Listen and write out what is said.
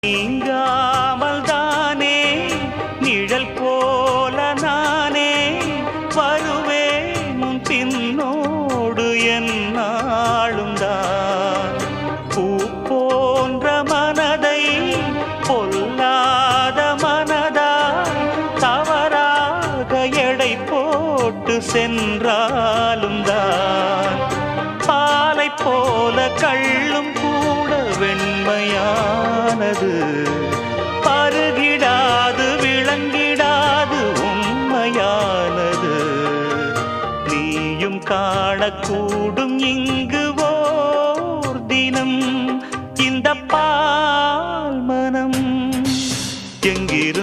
நீங்காமல் தானே நிழல் போல நானே வருவேன் பின்னோடு என்னாலும் தான் பூ போன்ற மனதை பொல்லாத மனதாய் தவறாக எடை போட்டு சென்றாலும் தான் பாலை போல கள்ளும் கூட வெண்மையானது பருகிடாது விளங்கிடாது உண்மையானது நீயும் காணக்கூடும் இங்கு ஓர் தினம் இந்த பால் மனம் எங்கிரு